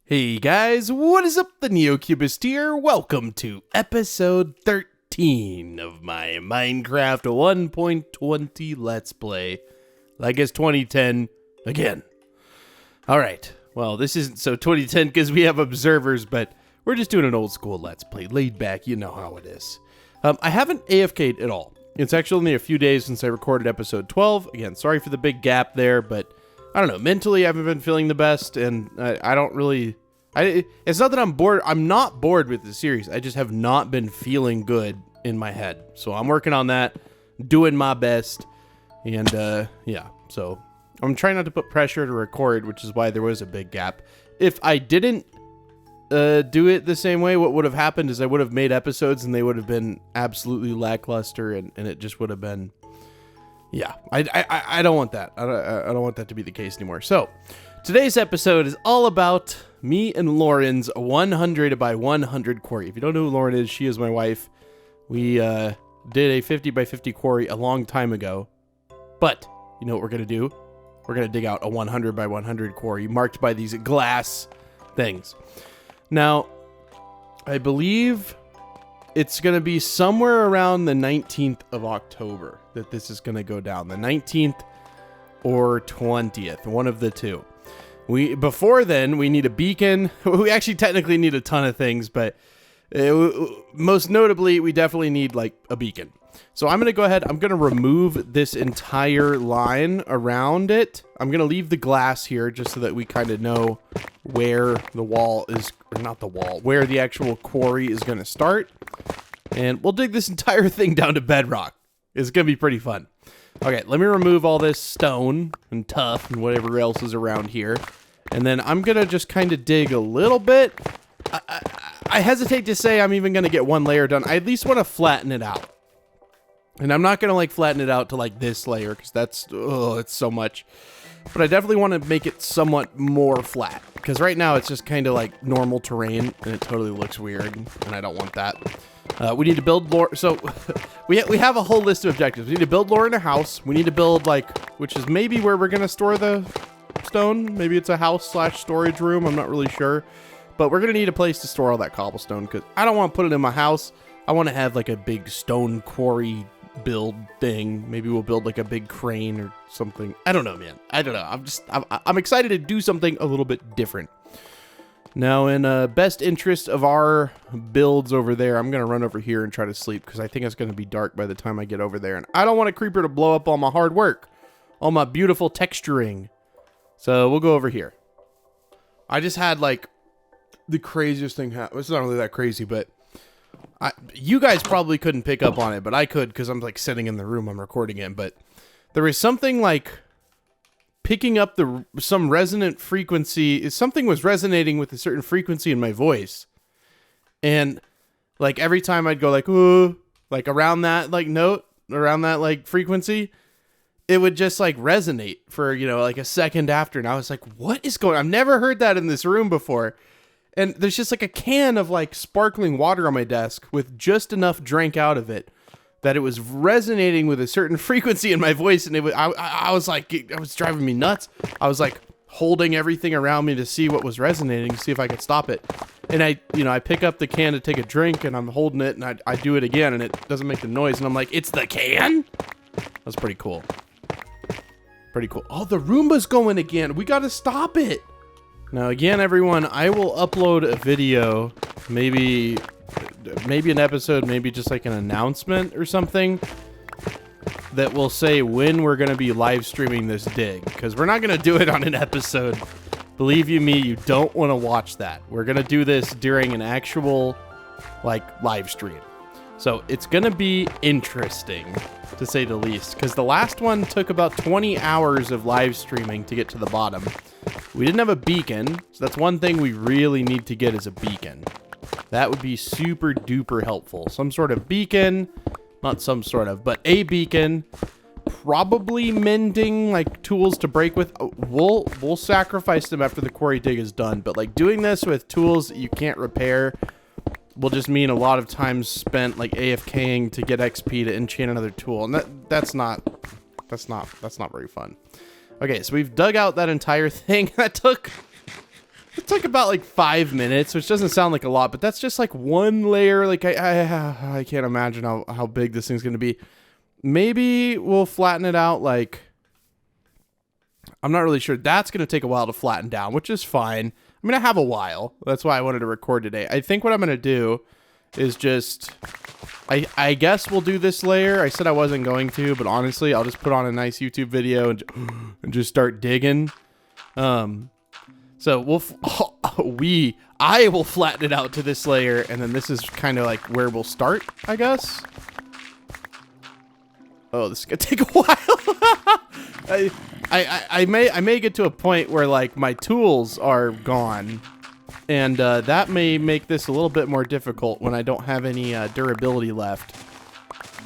Hey guys, what is up? The NeoCubest here. Welcome to episode 13 of my Minecraft 1.20 Let's Play. I guess 2010 again. Alright, well this isn't so 2010 because we have observers, but we're just doing an old school Let's Play. Laid back, you know how it is. I haven't AFK'd at all. It's actually only a few days since I recorded episode 12. Again, sorry for the big gap there, but I don't know, mentally I haven't been feeling the best, and I don't really... it's not that I'm bored. I'm not bored with the series. I just have not been feeling good in my head. So I'm working on that, doing my best, and yeah. So I'm trying not to put pressure to record, which is why there was a big gap. If I didn't do it the same way, what would have happened is I would have made episodes and they would have been absolutely lackluster, and it just would have been... Yeah, I don't want that. I don't want that to be the case anymore. So, today's episode is all about me and Lauren's 100 by 100 quarry. If you don't know who Lauren is, she is my wife. We did a 50 by 50 quarry a long time ago. But, you know what we're going to do? We're going to dig out a 100 by 100 quarry marked by these glass things. Now, I believe... it's going to be somewhere around the 19th of October that this is going to go down. The 19th or 20th, one of the two. Before then, we need a beacon. We actually technically need a ton of things, but most notably, we definitely need like a beacon. So I'm going to go ahead. I'm going to remove this entire line around it. I'm going to leave the glass here just so that we kind of know where the wall is, or not the wall, where the actual quarry is going to start. And we'll dig this entire thing down to bedrock. It's going to be pretty fun. Okay, let me remove all this stone and tuff and whatever else is around here. And then I'm going to just kind of dig a little bit. I hesitate to say I'm even going to get one layer done. I at least want to flatten it out. And I'm not going to like flatten it out to like this layer because that's, it's so much. But I definitely want to make it somewhat more flat because right now it's just kind of like normal terrain and it totally looks weird and I don't want that. We need to build Lauren. So we have a whole list of objectives. We need to build Lauren a house. We need to build like, which is maybe where we're going to store the stone. Maybe it's a house / storage room. I'm not really sure. But we're going to need a place to store all that cobblestone because I don't want to put it in my house. I want to have like a big stone quarry build thing. Maybe we'll build like a big crane or something. I don't know, man. I don't know. I'm excited to do something a little bit different. Now, in best interest of our builds over there, I'm going to run over here and try to sleep because I think it's going to be dark by the time I get over there. And I don't want a creeper to blow up all my hard work, all my beautiful texturing. So we'll go over here. I just had like the craziest thing happen. It's not really that crazy, but you guys probably couldn't pick up on it, but I could because I'm like sitting in the room I'm recording in. But there was something like picking up some resonant frequency. Something was resonating with a certain frequency in my voice, and like every time I'd go like ooh, like around that like note, around that like frequency, it would just like resonate for, you know, like a second after, and I was like, what is going on? I've never heard that in this room before. And there's just like a can of like sparkling water on my desk with just enough drink out of it that it was resonating with a certain frequency in my voice. And I was like, it was driving me nuts. I was like holding everything around me to see what was resonating, to see if I could stop it. And I pick up the can to take a drink and I'm holding it and I do it again and it doesn't make the noise. And I'm like, it's the can? That's pretty cool. Pretty cool. Oh, the Roomba's going again. We got to stop it. Now, again, everyone, I will upload a video, maybe an episode, maybe just like an announcement or something that will say when we're going to be live streaming this dig, because we're not going to do it on an episode. Believe you me, you don't want to watch that. We're going to do this during an actual, like, live stream. So it's going to be interesting, to say the least, because the last one took about 20 hours of live streaming to get to the bottom. We didn't have a beacon, so that's one thing we really need to get is a beacon. That would be super duper helpful. Some sort of beacon, not some sort of, but a beacon. Probably mending, like tools to break with. We'll sacrifice them after the quarry dig is done, but like doing this with tools that you can't repair will just mean a lot of time spent like AFKing to get XP to enchant another tool, and that's not very fun. Okay, so we've dug out that entire thing. That took It's like about like 5 minutes, which doesn't sound like a lot, but that's just like one layer. Like I can't imagine how big this thing's going to be. Maybe we'll flatten it out. Like, I'm not really sure. That's going to take a while to flatten down, which is fine. I'm going to have a while. That's why I wanted to record today. I think what I'm going to do is just, I guess we'll do this layer. I said I wasn't going to, but honestly, I'll just put on a nice YouTube video and just start digging. So I will flatten it out to this layer, and then this is kind of like where we'll start, I guess. Oh, this is gonna take a while. I may get to a point where like my tools are gone, and that may make this a little bit more difficult when I don't have any durability left.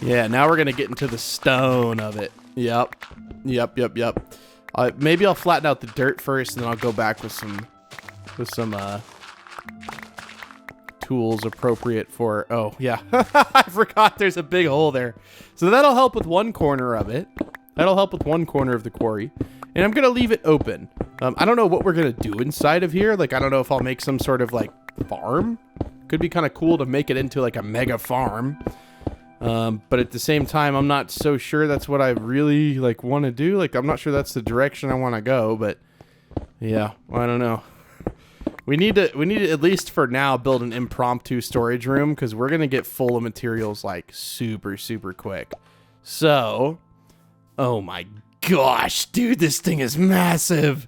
Yeah, now we're gonna get into the stone of it. Yep. Maybe I'll flatten out the dirt first, and then I'll go back with some tools appropriate for. Oh yeah, I forgot there's a big hole there. So that'll help with one corner of it. That'll help with one corner of the quarry, and I'm gonna leave it open. I don't know what we're gonna do inside of here. Like, I don't know if I'll make some sort of like farm. Could be kind of cool to make it into like a mega farm. But at the same time, I'm not so sure that's what I really like want to do. Like, I'm not sure that's the direction I want to go, but yeah, I don't know. We need to at least for now build an impromptu storage room, because we're going to get full of materials like super quick. So, oh my gosh, dude, this thing is massive.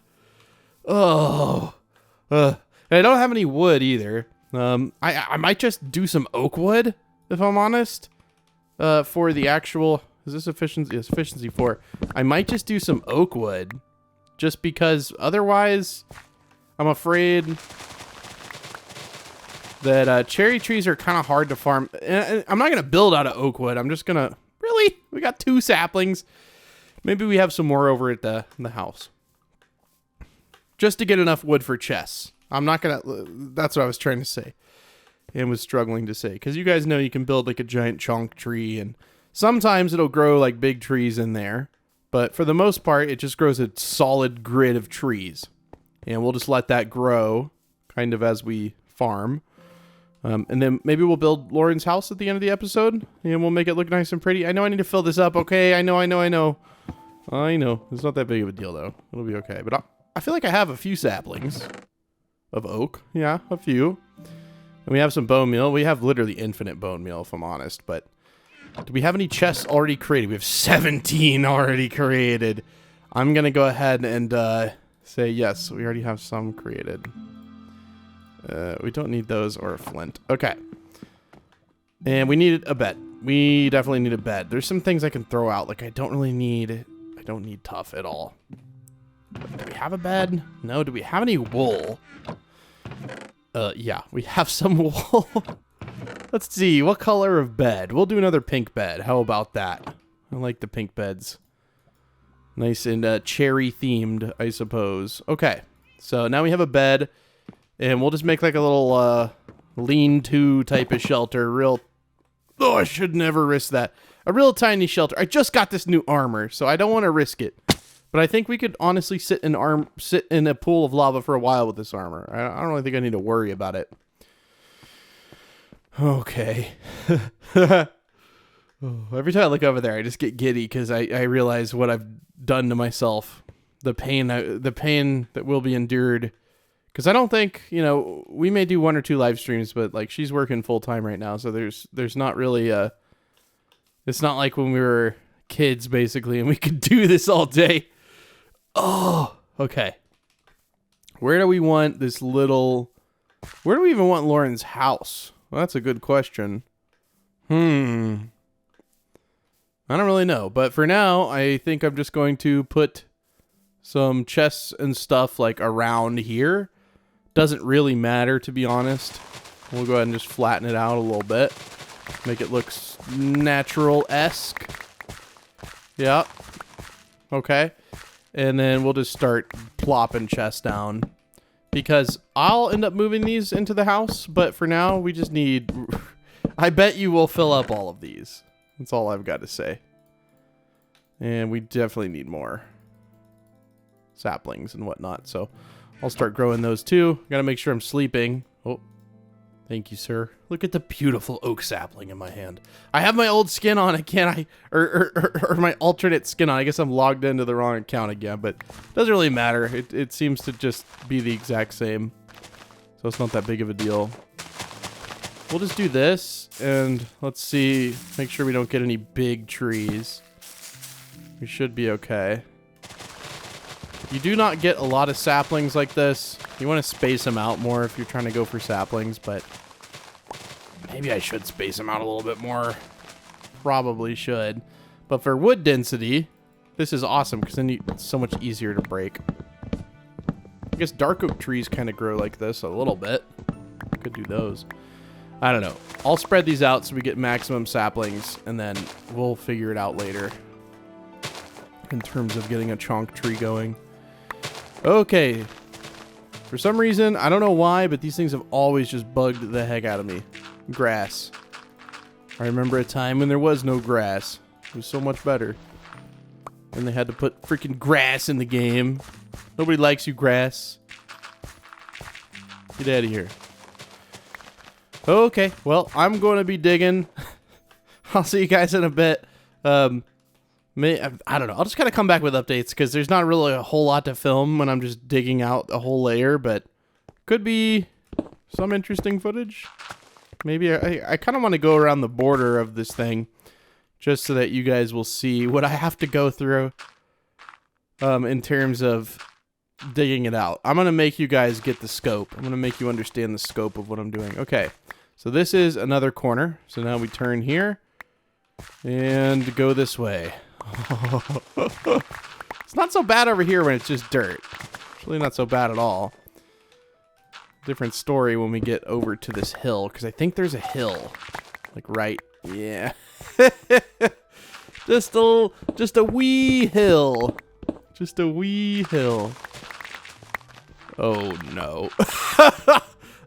Oh, I don't have any wood either. I might just do some oak wood, if I'm honest. For the actual, is this efficiency? Yes, efficiency 4. I might just do some oak wood, just because otherwise, I'm afraid that cherry trees are kind of hard to farm. And I'm not gonna build out of oak wood. I'm just gonna we got 2 saplings. Maybe we have some more over at the house, just to get enough wood for chests. I'm not gonna. That's what I was trying to say. And was struggling to say, because you guys know you can build like a giant chunk tree, and sometimes it'll grow like big trees in there, but for the most part it just grows a solid grid of trees, and we'll just let that grow kind of as we farm, and then maybe we'll build Lauren's house at the end of the episode, and we'll make it look nice and pretty. I know I need to fill this up. Okay, I know it's not that big of a deal though. It'll be okay. But I feel like I have a few saplings of oak. Yeah, a few. And we have some bone meal. We have literally infinite bone meal, if I'm honest. But do we have any chests already created? We have 17 already created. I'm going to go ahead and say yes. We already have some created. We don't need those or a flint. Okay. And we need a bed. We definitely need a bed. There's some things I can throw out. Like, I don't need tough at all. Do we have a bed? No. Do we have any wool? Yeah, we have some wool. Let's see, what color of bed? We'll do another pink bed. How about that? I like the pink beds. Nice and cherry themed, I suppose. Okay, so now we have a bed, and we'll just make like a little lean-to type of shelter. Oh, I should never risk that. A real tiny shelter. I just got this new armor, so I don't want to risk it. But I think we could honestly sit in a pool of lava for a while with this armor. I don't really think I need to worry about it. Okay. Every time I look over there, I just get giddy because I realize what I've done to myself. The pain that will be endured. Because I don't think, we may do 1 or 2 live streams, but like she's working full time right now, so there's not really it's not like when we were kids basically and we could do this all day. Oh, okay. Where do we want where do we even want Lauren's house? Well, that's a good question. I don't really know, but for now, I think I'm just going to put some chests and stuff like around here. Doesn't really matter, to be honest. We'll go ahead and just flatten it out a little bit. Make it look natural-esque. Yep. Okay. And then we'll just start plopping chests down. Because I'll end up moving these into the house, but for now, we just need... I bet you will fill up all of these. That's all I've got to say. And we definitely need more saplings and whatnot. So I'll start growing those too. Gotta make sure I'm sleeping. Oh, thank you, sir. Look at the beautiful oak sapling in my hand. I have my old skin on it, can't I? Or my alternate skin on. I guess I'm logged into the wrong account again, but it doesn't really matter. It seems to just be the exact same. So it's not that big of a deal. We'll just do this, and let's see. Make sure we don't get any big trees. We should be okay. You do not get a lot of saplings like this. You want to space them out more if you're trying to go for saplings, but maybe I should space them out a little bit more. Probably should. But for wood density, this is awesome because then it's so much easier to break. I guess dark oak trees kind of grow like this a little bit. Could do those. I don't know. I'll spread these out so we get maximum saplings, and then we'll figure it out later in terms of getting a chonk tree going. Okay. For some reason, I don't know why, but these things have always just bugged the heck out of me. Grass. I remember a time when there was no grass. It was so much better. And they had to put freaking grass in the game. Nobody likes you, grass. Get out of here. Okay, well, I'm going to be digging. I'll see you guys in a bit. I don't know. I'll just kind of come back with updates because there's not really a whole lot to film when I'm just digging out a whole layer, but could be some interesting footage. Maybe I kind of want to go around the border of this thing just so that you guys will see what I have to go through in terms of digging it out. I'm going to make you guys get the scope. I'm going to make you understand the scope of what I'm doing. Okay, so this is another corner. So now we turn here and go this way. It's not so bad over here when it's just dirt. It's really not so bad at all. Different story when we get over to this hill, because I think there's a hill. Like right, yeah. just a wee hill. Just a wee hill. Oh no.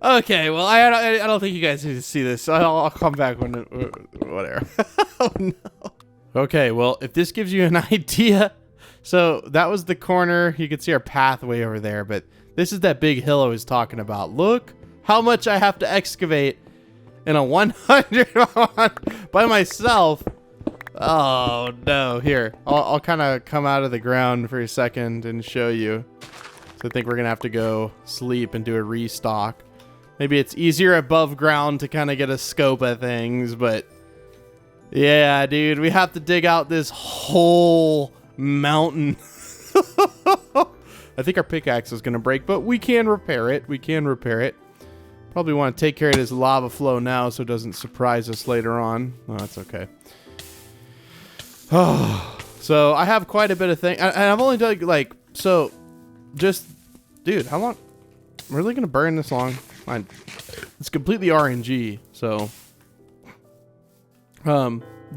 Okay, well I don't think you guys need to see this. So I'll come back when whatever. Oh no. Okay, well, if this gives you an idea, so that was the corner. You can see our pathway over there, but this is that big hill I was talking about. Look how much I have to excavate in a 100 by myself. Oh, no. Here, I'll kind of come out of the ground for a second and show you. So I think we're going to have to go sleep and do a restock. Maybe it's easier above ground to kind of get a scope of things, but yeah, dude, we have to dig out this whole mountain. I think our pickaxe is going to break, but we can repair it. We can repair it. Probably want to take care of this lava flow now so it doesn't surprise us later on. Oh, that's okay. Oh, so I have quite a bit of things. And I've only done, like, so just, dude, how long? I'm really going to burn this long? Fine. It's completely RNG, so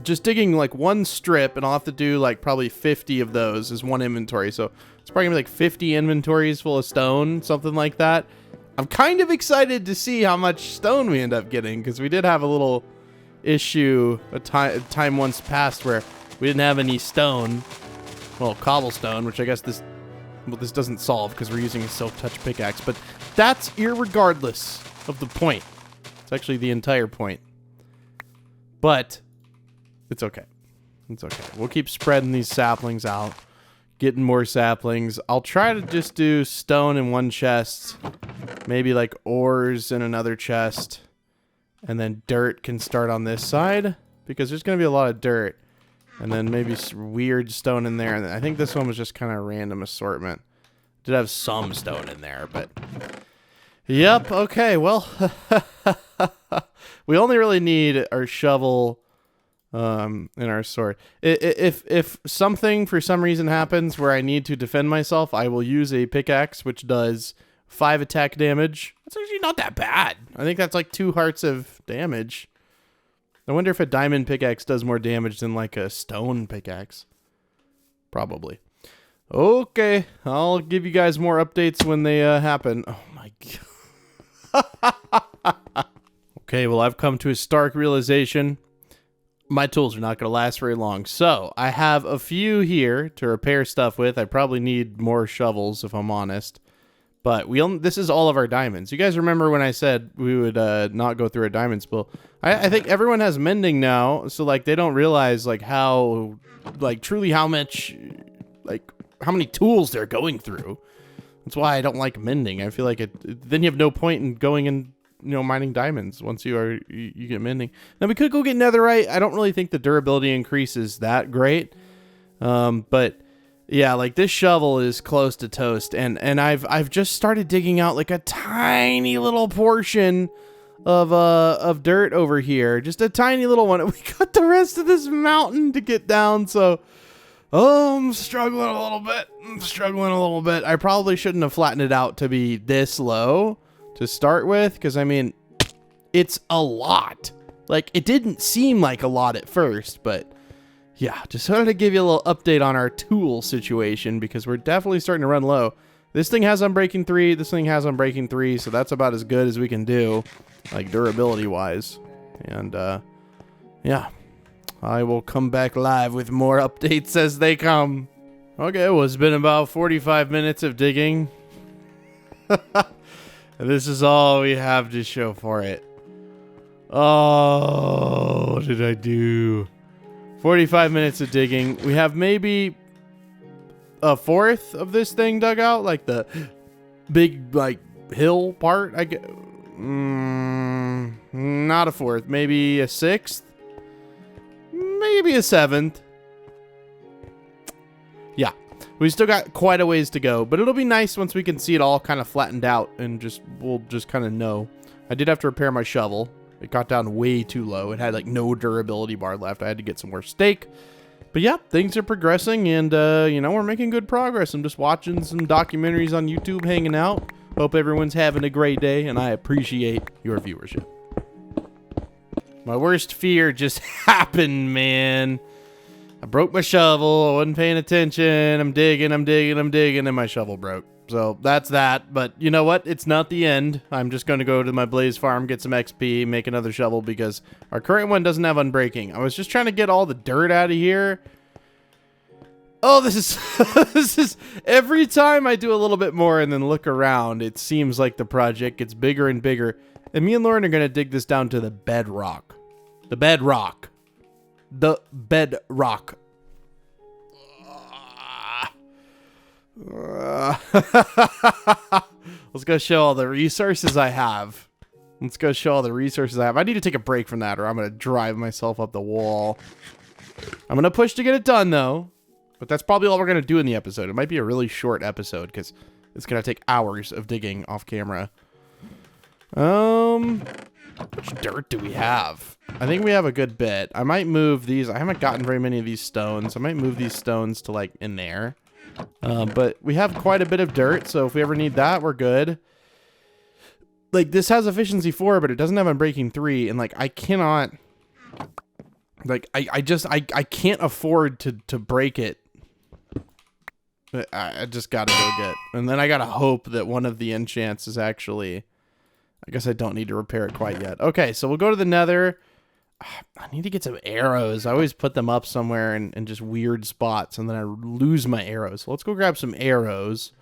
just digging like one strip, and I'll have to do like probably 50 of those as one inventory. So it's probably gonna be like 50 inventories full of stone, something like that. I'm kind of excited to see how much stone we end up getting, because we did have a little issue a time once past where we didn't have any stone. Well, cobblestone, which I guess this doesn't solve because we're using a silk touch pickaxe, but that's irregardless of the point. It's actually the entire point. But it's okay. It's okay. We'll keep spreading these saplings out, getting more saplings. I'll try to just do stone in one chest, maybe like ores in another chest, and then dirt can start on this side because there's going to be a lot of dirt, and then maybe weird stone in there. And I think this one was just kind of random assortment. Did have some stone in there, but yep. Okay. Well, we only really need our shovel and our sword. If something for some reason happens where I need to defend myself, I will use a pickaxe, which does 5 attack damage. That's actually not that bad. I think that's like 2 hearts of damage. I wonder if a diamond pickaxe does more damage than like a stone pickaxe. Probably. Okay, I'll give you guys more updates when they happen. Oh my god. Okay, well, I've come to a stark realization. My tools are not going to last very long. So, I have a few here to repair stuff with. I probably need more shovels, if I'm honest. But this is all of our diamonds. You guys remember when I said we would not go through a diamond spill? I think everyone has mending now, so like they don't realize like how, like truly how much, like how many tools they're going through. That's why I don't like mending. I feel like then you have no point in going and mining diamonds once you get mending. Now we could go get netherite. I don't really think the durability increase is that great, but. Yeah, like this shovel is close to toast, and I've just started digging out like a tiny little portion of dirt over here, just a tiny little one. We got the rest of this mountain to get down, so I'm struggling a little bit. I probably shouldn't have flattened it out to be this low to start with, because I mean, it's a lot. Like it didn't seem like a lot at first, but. Yeah, just wanted to give you a little update on our tool situation because we're definitely starting to run low. This thing has Unbreaking 3, this thing has Unbreaking 3, so that's about as good as we can do, like durability-wise. And, yeah, I will come back live with more updates as they come. Okay, well, it's been about 45 minutes of digging. This is all we have to show for it. Oh, what did I do? 45 minutes of digging. We have maybe a fourth of this thing dug out, like the big like hill part. I get not a fourth, maybe a sixth, maybe a seventh. Yeah, we still got quite a ways to go, but it'll be nice once we can see it all kind of flattened out and we'll just kind of know. I did have to repair my shovel. It got down way too low. It had like no durability bar left. I had to get some more steak. But yeah, things are progressing and, we're making good progress. I'm just watching some documentaries on YouTube, hanging out. Hope everyone's having a great day, and I appreciate your viewership. My worst fear just happened, man. I broke my shovel. I wasn't paying attention. I'm digging, and my shovel broke. So that's that, but you know what? It's not the end. I'm just going to go to my blaze farm, get some XP, make another shovel because our current one doesn't have unbreaking. I was just trying to get all the dirt out of here. Oh, this is this is every time I do a little bit more and then look around, it seems like the project gets bigger and bigger. And me and Lauren are going to dig this down to the bedrock. The bedrock. The bedrock. Let's go show all the resources I have. I need to take a break from that or I'm going to drive myself up the wall. I'm going to push to get it done though. But that's probably all we're going to do in the episode. It might be a really short episode because it's going to take hours of digging off camera. How much dirt do we have? I think we have a good bit. I might move these. I haven't gotten very many of these stones. I might move these stones to like in there. But we have quite a bit of dirt, so if we ever need that, we're good. Like, this has efficiency 4, but it doesn't have unbreaking 3, and, like, I cannot... Like, I can't afford to break it. I just gotta go get... And then I gotta hope that one of the enchants is actually... I guess I don't need to repair it quite yet. Okay, so we'll go to the nether... I need to get some arrows. I always put them up somewhere in just weird spots, and then I lose my arrows. So let's go grab some arrows.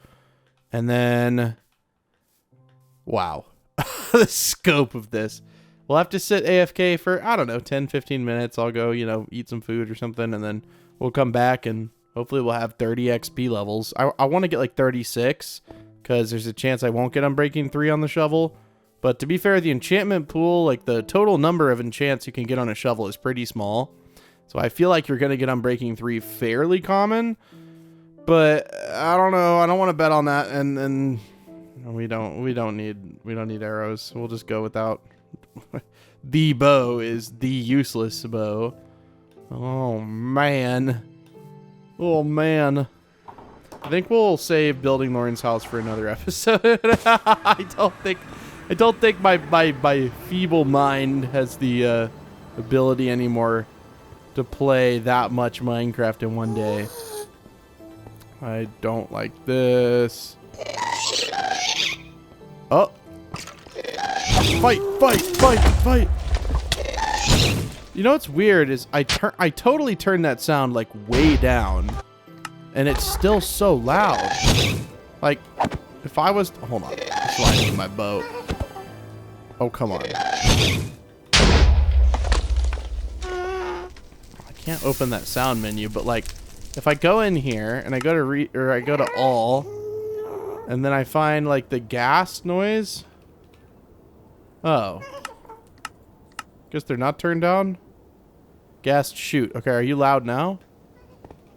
And then... Wow. The scope of this. We'll have to sit AFK for, I don't know, 10, 15 minutes. I'll go, eat some food or something, and then we'll come back, and hopefully we'll have 30 XP levels. I want to get like 36, because there's a chance I won't get Unbreaking 3 on the shovel. But to be fair, the enchantment pool, like the total number of enchants you can get on a shovel is pretty small. So I feel like you're going to get Unbreaking 3 fairly common. But I don't know. I don't want to bet on that. And we don't need arrows. We'll just go without. The bow is the useless bow. Oh man. I think we'll save building Lauren's house for another episode. I don't think my feeble mind has the ability anymore to play that much Minecraft in one day. I don't like this. Oh. Fight. You know what's weird is I totally turned that sound like way down and it's still so loud. Like if I was... Hold on. Sliding in my boat. Oh, come on. I can't open that sound menu, but like, if I go in here and I go to I go to all, and then I find like the gas noise. Oh. Guess they're not turned down. Gas shoot. Okay, are you loud now?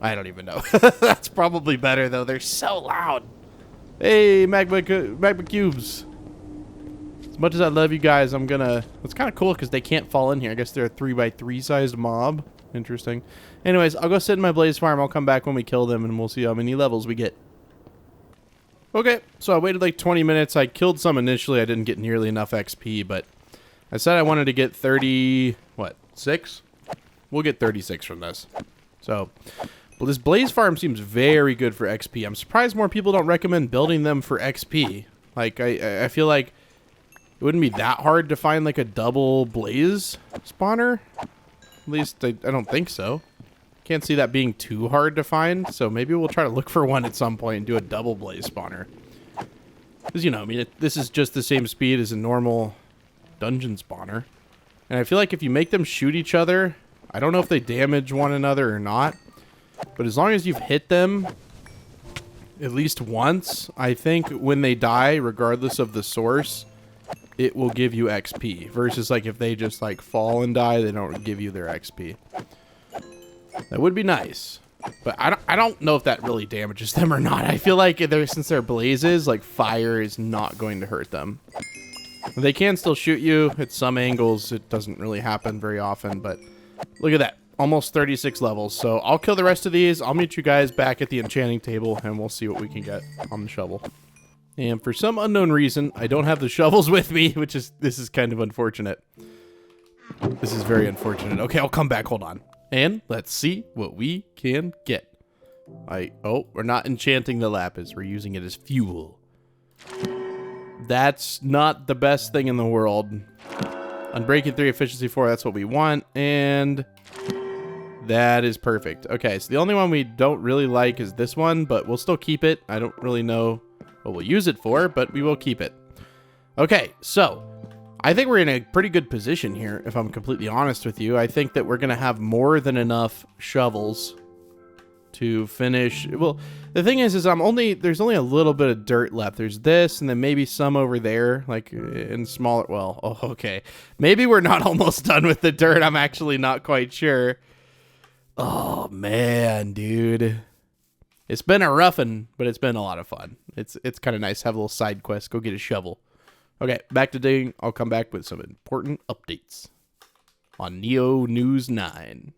I don't even know. That's probably better though. They're so loud. Hey, magma cubes. As much as I love you guys, I'm gonna... It's kind of cool because they can't fall in here. I guess they're a 3x3 sized mob. Interesting. Anyways, I'll go sit in my blaze farm. I'll come back when we kill them and we'll see how many levels we get. Okay, so I waited like 20 minutes. I killed some initially. I didn't get nearly enough XP, but I said I wanted to get 30... What? 6? We'll get 36 from this. So... Well, this blaze farm seems very good for XP. I'm surprised more people don't recommend building them for XP. Like, I feel like it wouldn't be that hard to find, like, a double blaze spawner. At least, I don't think so. Can't see that being too hard to find, so maybe we'll try to look for one at some point and do a double blaze spawner. Because, you know, I mean, this is just the same speed as a normal dungeon spawner. And I feel like if you make them shoot each other, I don't know if they damage one another or not. But as long as you've hit them at least once, I think when they die, regardless of the source, it will give you XP. Versus like if they just like fall and die, they don't give you their XP. That would be nice. But I don't know if that really damages them or not. I feel like since they're blazes, like fire is not going to hurt them. They can still shoot you at some angles. It doesn't really happen very often, but look at that. Almost 36 levels, so I'll kill the rest of these. I'll meet you guys back at the enchanting table, and we'll see what we can get on the shovel. And for some unknown reason, I don't have the shovels with me, this is kind of unfortunate. This is very unfortunate. Okay, I'll come back. Hold on. And let's see what we can get. Oh, we're not enchanting the lapis. We're using it as fuel. That's not the best thing in the world. Unbreaking 3, efficiency 4, that's what we want, and... That is perfect. Okay, so the only one we don't really like is this one, but we'll still keep it. I don't really know what we'll use it for, but we will keep it. Okay, so I think we're in a pretty good position here, if I'm completely honest with you. I think that we're going to have more than enough shovels to finish. Well, the thing is there's only a little bit of dirt left. There's this, and then maybe some over there, like in smaller, well, oh, okay. Maybe we're not almost done with the dirt. I'm actually not quite sure. Oh, man, dude. It's been a roughin', but it's been a lot of fun. It's kind of nice to have a little side quest. Go get a shovel. Okay, back to digging. I'll come back with some important updates on Neo News 9.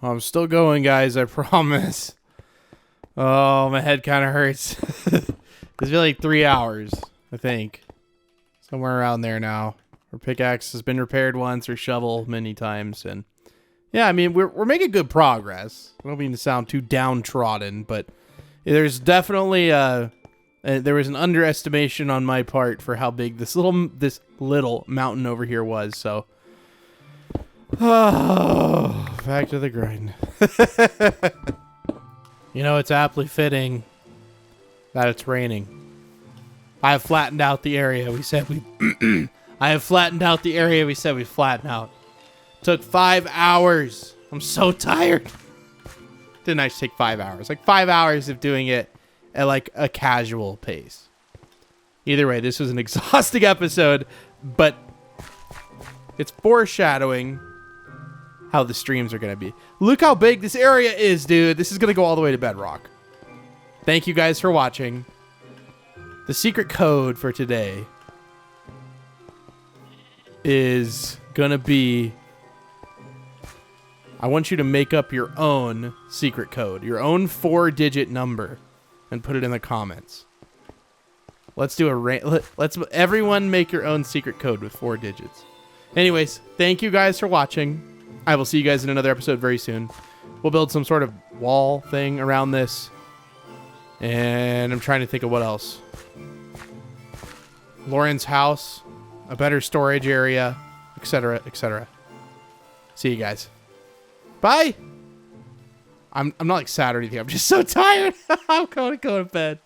I'm still going, guys, I promise. Oh, my head kind of hurts. It's been like 3 hours, I think. Somewhere around there now. Our pickaxe has been repaired once, or shovel many times, and... Yeah, I mean, we're making good progress. I don't mean to sound too downtrodden, but there's definitely there was an underestimation on my part for how big this little mountain over here was. So, oh, back to the grind. You know, it's aptly fitting that it's raining. I have flattened out the area we said we. I have flattened out the area we said we'd flatten out. Took 5 hours. I'm so tired. Didn't actually take 5 hours. Like 5 hours of doing it at like a casual pace. Either way, this was an exhausting episode, but it's foreshadowing how the streams are going to be. Look how big this area is, dude. This is going to go all the way to Bedrock. Thank you guys for watching. The secret code for today is going to be... I want you to make up your own secret code, your own 4-digit number, and put it in the comments. Let's do let's everyone make your own secret code with 4 digits. Anyways, thank you guys for watching. I will see you guys in another episode very soon. We'll build some sort of wall thing around this. And I'm trying to think of what else. Lauren's house, a better storage area, etc., etc. See you guys. Bye. I'm not like sad or anything. I'm just so tired. I'm going to go to bed.